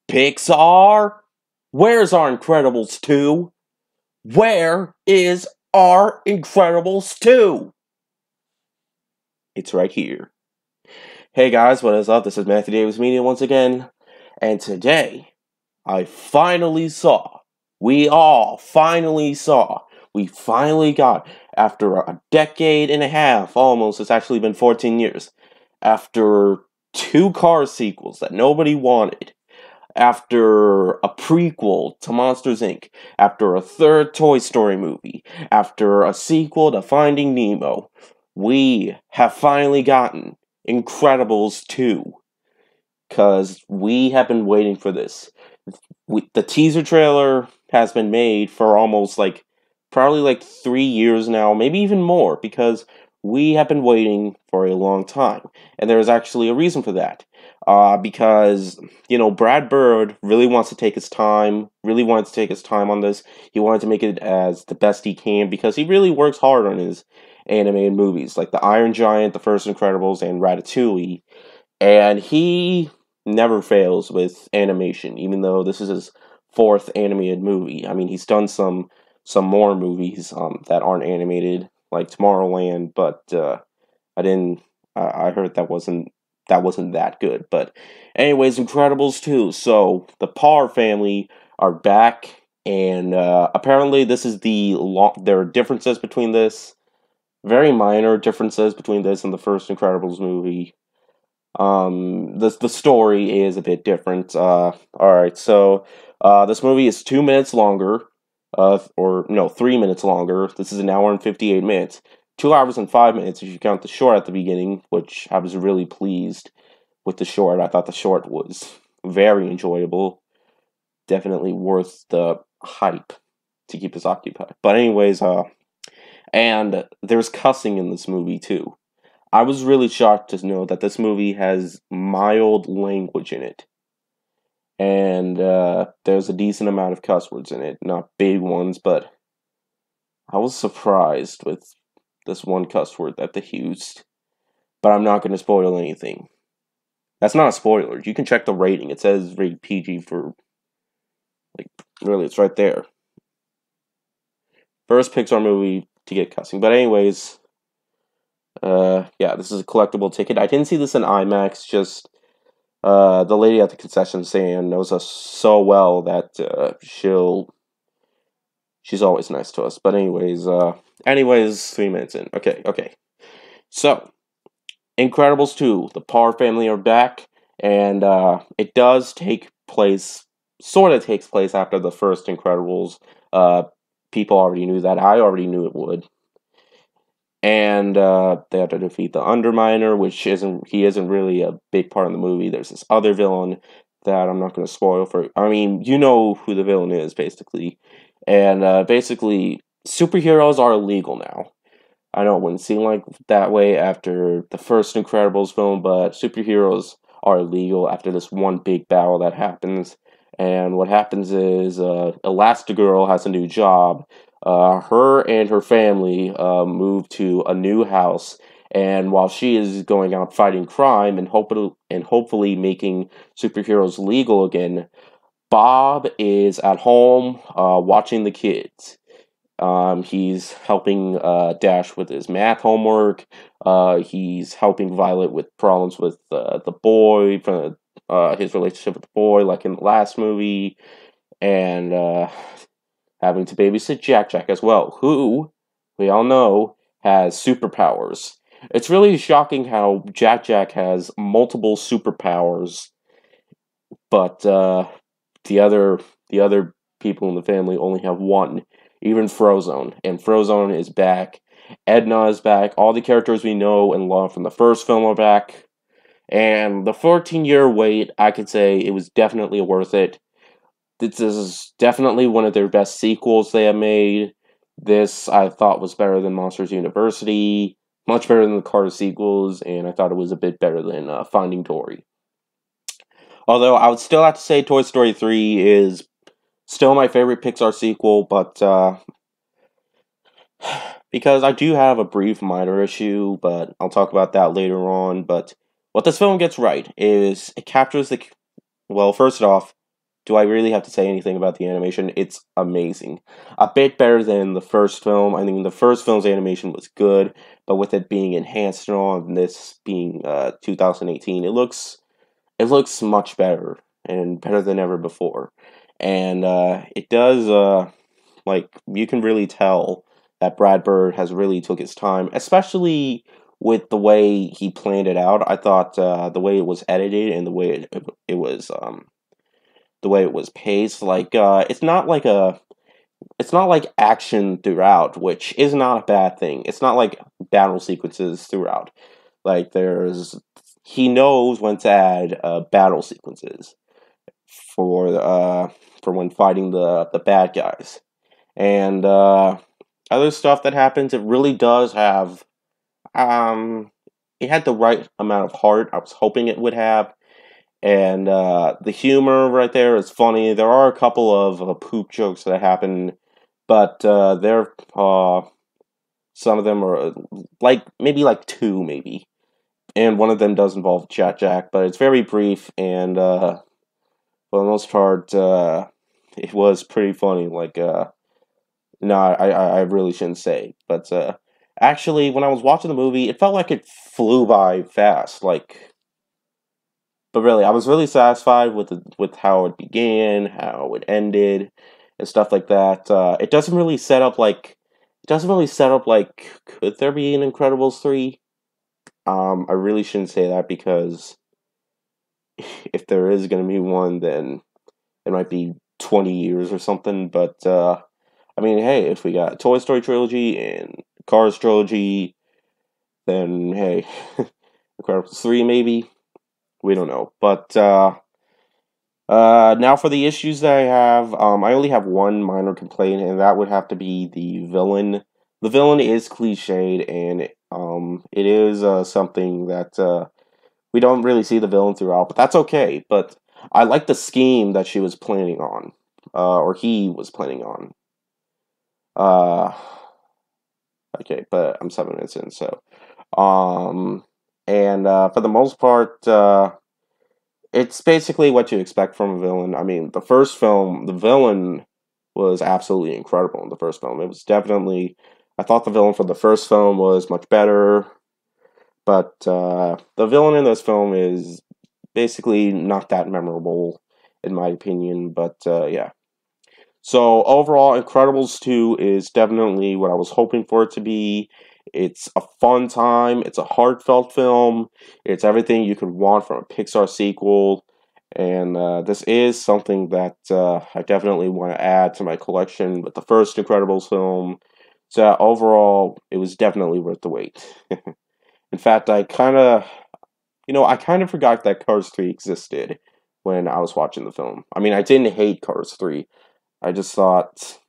Pixar? Where's our Incredibles 2? Where is our Incredibles 2? It's right here. Hey guys, what is up? This is Matthew Davis Media once again, and today I finally saw, we finally got, after a decade and a half, almost, it's actually been 14 years, after two Cars sequels that nobody wanted, after a prequel to Monsters, Inc., after a third Toy Story movie, after a sequel to Finding Nemo, we have finally gotten Incredibles 2. Because we have been waiting for this. The teaser trailer has been made for almost probably 3 years now, maybe even more, because we have been waiting for a long time. And there is actually a reason for that. Because, Brad Bird really wants to take his time, on this. He wanted to make it as the best he can, because he really works hard on his animated movies, like The Iron Giant, The First Incredibles, and Ratatouille. And he never fails with animation, even though this is his fourth animated movie. I mean, he's done some more movies that aren't animated, like Tomorrowland, but I heard that wasn't that good. But anyways, Incredibles 2. So the Parr family are back, and apparently this is there are differences between this, very minor differences between this and the first Incredibles movie. The story is a bit different. Alright, so this movie is 2 minutes longer, 3 minutes longer. This is an hour and 58 minutes. 2 hours and 5 minutes if you count the short at the beginning, which I was really pleased with the short. I thought the short was very enjoyable. Definitely worth the hype to keep us occupied. But anyways, and there's cussing in this movie too. I was really shocked to know that this movie has mild language in it. And there's a decent amount of cuss words in it. Not big ones, but I was surprised with this one cuss word that they used. But I'm not going to spoil anything. That's not a spoiler. You can check the rating. It says rated PG for, really, it's right there. First Pixar movie to get cussing. But anyways, yeah, this is a collectible ticket. I didn't see this in IMAX, just the lady at the concession stand knows us so well that she's always nice to us. But anyways, 3 minutes in. Okay. So, Incredibles 2, the Parr family are back, and it does sort of takes place after the first Incredibles. People already knew that. I already knew it would. And they have to defeat the Underminer, which isn't really a big part of the movie. There's this other villain that I'm not going to spoil for. I mean, you know who the villain is, basically. And basically, superheroes are illegal now. I know it wouldn't seem like that way after the first Incredibles film, but superheroes are illegal after this one big battle that happens. And what happens is Elastigirl has a new job. Her and her family move to a new house, and while she is going out fighting crime and hopefully making superheroes legal again, Bob is at home watching the kids. He's helping Dash with his math homework. He's helping Violet with problems with the boy, his relationship with the boy, like in the last movie, and having to babysit Jack as well, who, we all know, has superpowers. It's really shocking how Jack has multiple superpowers, but the other people in the family only have one. Even Frozone. And Frozone is back. Edna is back. All the characters we know and love from the first film are back. And the 14-year wait, I could say it was definitely worth it. This is definitely one of their best sequels they have made. This, I thought, was better than Monsters University. Much better than the Cars sequels. And I thought it was a bit better than Finding Dory. Although, I would still have to say Toy Story 3 is still my favorite Pixar sequel, but because I do have a brief minor issue, but I'll talk about that later on. But what this film gets right is it captures first off, do I really have to say anything about the animation? It's amazing. A bit better than the first film. I mean, the first film's animation was good, but with it being enhanced and all, and this being 2018, it looks much better and better than ever before. And it does like you can really tell that Brad Bird has really took his time, especially with the way he planned it out. I thought the way it was edited and it was the way it was paced, like it's not like action throughout, which is not a bad thing. It's not like battle sequences throughout. Like he knows when to add battle sequences for when fighting the bad guys. And other stuff that happens, it really does have it had the right amount of heart I was hoping it would have. And the humor right there is funny. There are a couple of poop jokes that happen, but they're some of them are like maybe like two maybe, and one of them does involve Chat Jack, but it's very brief and for the most part it was pretty funny. Like no, I really shouldn't say, but actually when I was watching the movie, it felt like it flew by fast, like. But really, I was really satisfied with how it began, how it ended, and stuff like that. It doesn't really set up like could there be an Incredibles 3? I really shouldn't say that because if there is going to be one, then it might be 20 years or something. But I mean, hey, if we got Toy Story trilogy and Cars trilogy, then hey, Incredibles 3 maybe. We don't know, but now for the issues that I have, I only have one minor complaint, and that would have to be the villain. The villain is cliched, and it is something that we don't really see the villain throughout, but that's okay. But I like the scheme that she was planning on, or he was planning on. Uh, okay, but I'm 7 minutes in, so and for the most part, it's basically what you expect from a villain. I mean, the first film, the villain was absolutely incredible in the first film. It was definitely, I thought the villain for the first film was much better, but the villain in this film is basically not that memorable, in my opinion, but yeah. So overall, Incredibles 2 is definitely what I was hoping for it to be. It's a fun time. It's a heartfelt film. It's everything you could want from a Pixar sequel. And this is something that I definitely want to add to my collection with the first Incredibles film. So overall, it was definitely worth the wait. In fact, I kind of forgot that Cars 3 existed when I was watching the film. I mean, I didn't hate Cars 3. I just thought,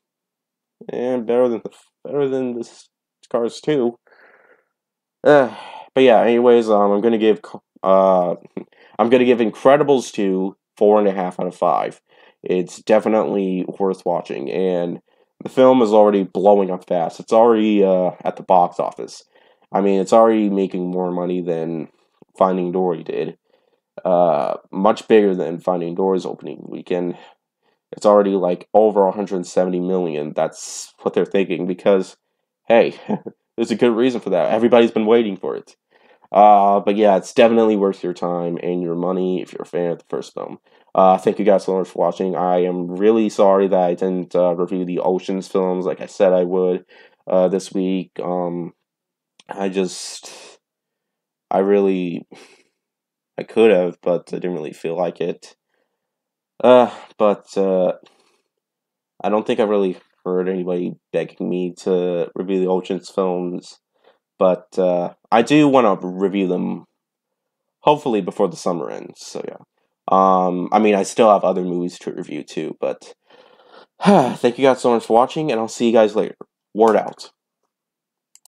better than this Cars 2. But yeah, anyways, I'm gonna give Incredibles 2 4.5 out of 5. It's definitely worth watching, and the film is already blowing up fast. It's already at the box office. I mean, it's already making more money than Finding Dory did. Much bigger than Finding Dory's opening weekend. It's already like over 170 million. That's what they're thinking because, hey, there's a good reason for that. Everybody's been waiting for it. But yeah, it's definitely worth your time and your money if you're a fan of the first film. Thank you guys so much for watching. I am really sorry that I didn't review the Oceans films like I said I would this week. I just, I really, I could have, but I didn't really feel like it. But I don't think I really heard anybody begging me to review the Oceans films, but I do want to review them hopefully before the summer ends. So yeah. I mean, I still have other movies to review too, but thank you guys so much for watching, and I'll see you guys later. Word out.